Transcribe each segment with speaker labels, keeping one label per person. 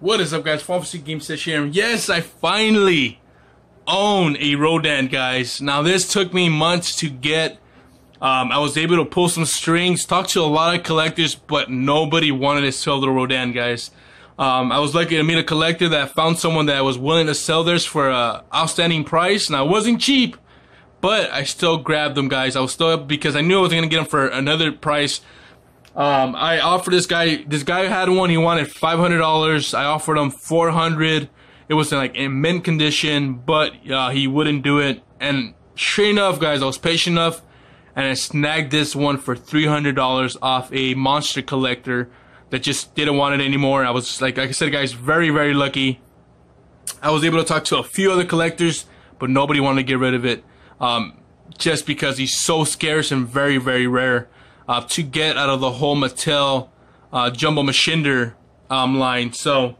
Speaker 1: What is up, guys? Prophecy Game Session here. Yes, I finally own a Rodan, guys. Now, this took me months to get. I was able to pull some strings, talk to a lot of collectors, but nobody wanted to sell the Rodan, guys. I was lucky to meet a collector that found someone that was willing to sell theirs for an outstanding price. Now, it wasn't cheap, but I still grabbed them, guys. I was still, because I knew I was going to get them for another price. I offered this guy had one, he wanted $500. I offered him $400. It was in mint condition, but he wouldn't do it. And sure enough, guys, I was patient enough, and I snagged this one for $300 off a monster collector that just didn't want it anymore. I was like I said, guys, very, very lucky. I was able to talk to a few other collectors, but nobody wanted to get rid of it, just because he's so scarce and very, very rare to get out of the whole Mattel Jumbo Machinder line. So,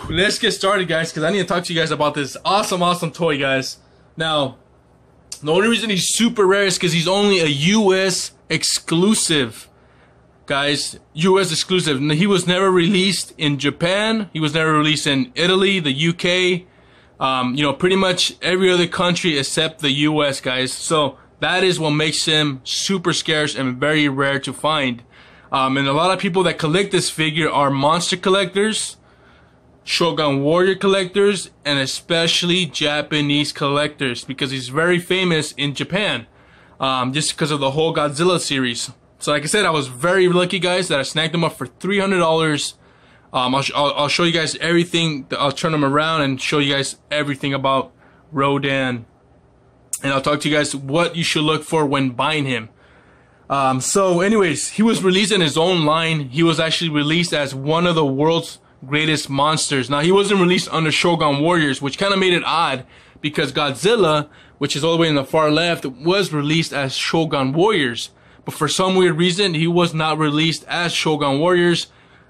Speaker 1: let's get started, guys, because I need to talk to you guys about this awesome toy, guys. Now, the only reason he's super rare is because he's only a U.S. exclusive, guys. U.S. exclusive. He was never released in Japan. He was never released in Italy, the U.K., you know, pretty much every other country except the U.S., guys. So that is what makes him super scarce and very rare to find. And a lot of people that collect this figure are monster collectors, Shogun Warrior collectors, and especially Japanese collectors, because he's very famous in Japan, just because of the whole Godzilla series. So like I said, I was very lucky, guys, that I snagged him up for $300. I'll show you guys everything. I'll turn him around and show you guys everything about Rodan. And I'll talk to you guys what you should look for when buying him. So anyways, he was released in his own line. He was actually released as one of the world's greatest monsters. Now, he wasn't released under Shogun Warriors, which kind of made it odd, because Godzilla, which is all the way in the far left, was released as Shogun Warriors. But for some weird reason, he was not released as Shogun Warriors.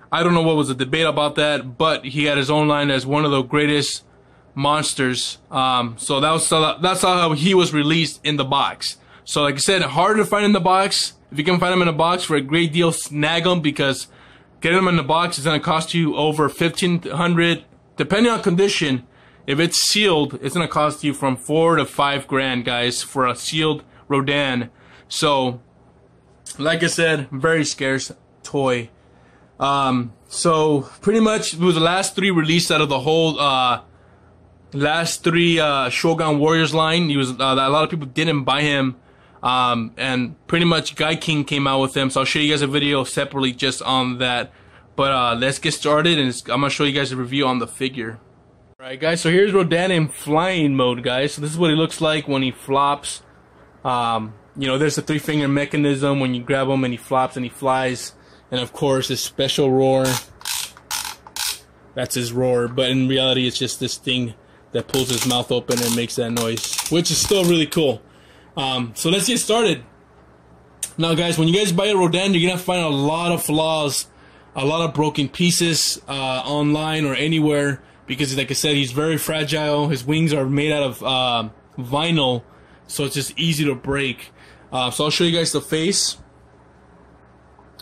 Speaker 1: I don't know what was the debate about that, but he had his own line as one of the greatest monsters. So that's how he was released in the box. So like I said, harder to find in the box. If you can find them in a box for a great deal, snag them, because getting them in the box is going to cost you over $1,500, depending on condition. If it's sealed, it's going to cost you from $4,000 to $5,000, guys, for a sealed Rodan. So like I said, very scarce toy. So pretty much it was the last three released out of the whole last three Shogun Warriors line. He was a lot of people didn't buy him, and pretty much Guy King came out with him. So I'll show you guys a video separately just on that. But let's get started, and I'm gonna show you guys a review on the figure. Alright, guys, so here's Rodan in flying mode, guys. So this is what he looks like when he flops. You know, there's a three-finger mechanism when you grab him and he flops and he flies. And of course, his special roar. That's his roar, but in reality, it's just this thing that pulls his mouth open and makes that noise, which is still really cool. So let's get started. Now, guys, when you guys buy a Rodan, you're gonna find a lot of flaws, a lot of broken pieces online or anywhere, because like I said, he's very fragile. His wings are made out of vinyl, so it's just easy to break. So I'll show you guys the face.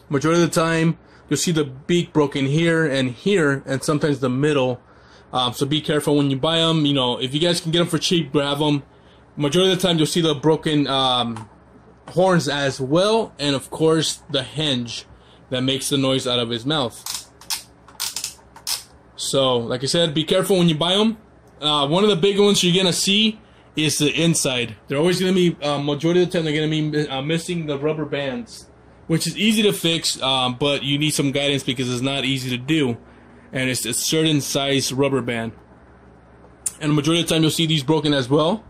Speaker 1: Majority of the time, you'll see the beak broken here, and sometimes the middle. So be careful when you buy them. You know, if you guys can get them for cheap, grab them. Majority of the time, you'll see the broken horns as well, and of course the hinge that makes the noise out of his mouth. So, like I said, be careful when you buy them. One of the big ones you're gonna see is the inside. They're always gonna be majority of the time they're gonna be missing the rubber bands, which is easy to fix, but you need some guidance because it's not easy to do, and it's a certain size rubber band. And the majority of the time you'll see these broken as well,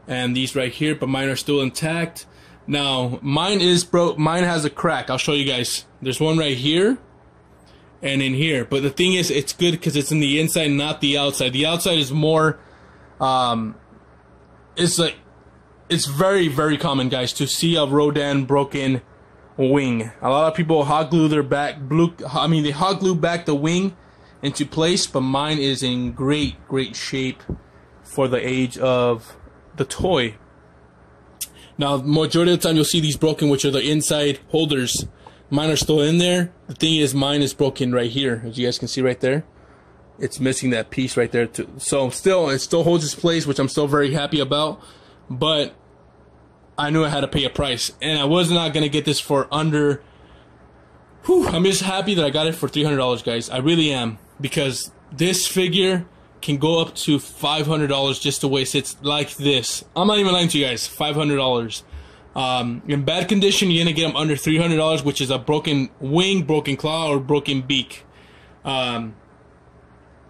Speaker 1: and these right here, but mine are still intact. Now mine has a crack. I'll show you guys. There's one right here and in here, but the thing is, it's good because it's in the inside, not the outside. The outside is more it's very, very common, guys, to see a Rodan broken wing. A lot of people hot glue their back they hot glue back the wing into place, but mine is in great shape for the age of the toy. Now, majority of the time you'll see these broken, which are the inside holders. Mine are still in there. The thing is, mine is broken right here, as you guys can see right there. it's missing that piece right there too. So still, it still holds its place, which I'm still very happy about. But I knew I had to pay a price, and I was not gonna get this for under. Whew, I'm just happy that I got it for $300, guys. I really am, because this figure can go up to $500 just the way it sits like this. I'm not even lying to you guys. $500. In bad condition, you're gonna get them under $300, which is a broken wing, broken claw, or broken beak.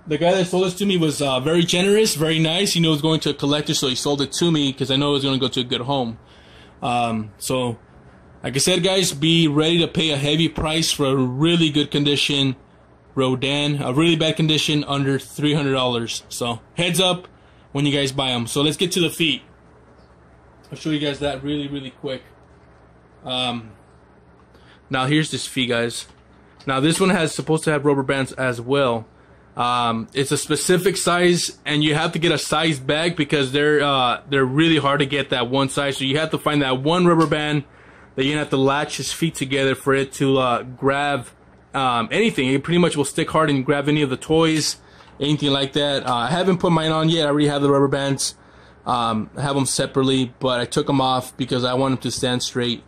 Speaker 1: The guy that sold this to me was very generous, very nice. He knew it was going to a collector, so he sold it to me because I know it was going to go to a good home. So, like I said, guys, be ready to pay a heavy price for a really good condition Rodan, a really bad condition, under $300. So, heads up when you guys buy them. So, let's get to the feet. I'll show you guys that really quick. Now, here's this feet, guys. Now, this one has supposed to have rubber bands as well. It's a specific size, and you have to get a size bag because they're really hard to get that one size. So you have to find that one rubber band that you're gonna have to latch his feet together for it to grab anything. It pretty much will stick hard and grab any of the toys, anything like that. I haven't put mine on yet. I already have the rubber bands. I have them separately, but I took them off because I want him to stand straight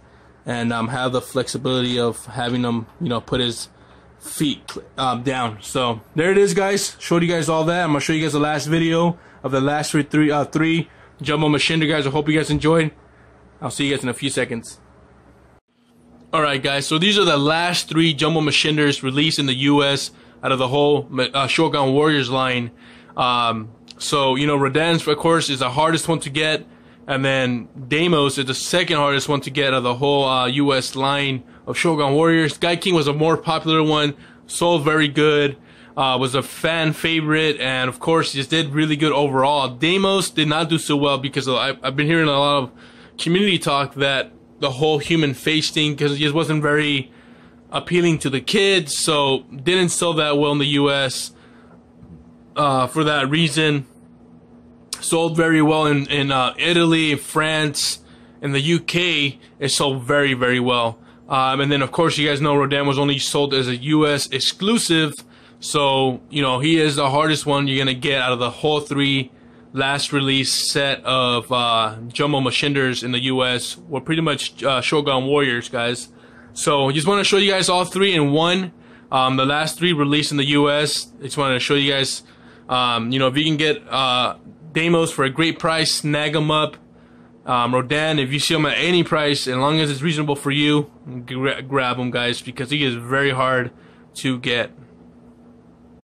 Speaker 1: and have the flexibility of having them, you know, put his feet down. So there it is, guys. Showed you guys all that. I'm gonna show you guys the last video of the last three Jumbo Machinder, guys. I hope you guys enjoyed. I'll see you guys in a few seconds. Alright, guys, so these are the last 3 Jumbo Machinders released in the US out of the whole Shogun Warriors line. So, you know, Rodan's, of course, is the hardest one to get, and then Deimos is the second hardest one to get out of the whole US line of Shogun Warriors. Sky King was a more popular one, sold very good, was a fan favorite, and of course just did really good overall. Deimos did not do so well because I've been hearing a lot of community talk that the whole human face thing, because it just wasn't very appealing to the kids, so didn't sell that well in the US for that reason. Sold very well in Italy, France, and the UK. It sold very well. And then, of course, you guys know Rodan was only sold as a US exclusive. So, you know, he is the hardest one you're going to get out of the whole 3 last release set of Jumbo Machinders in the US. We're pretty much Shogun Warriors, guys. So, just want to show you guys all 3 in one. The last 3 released in the US. I just wanted to show you guys, you know, if you can get Deimos for a great price, snag them up. Rodan, if you see him at any price, as long as it's reasonable for you, grab him, guys, because he is very hard to get.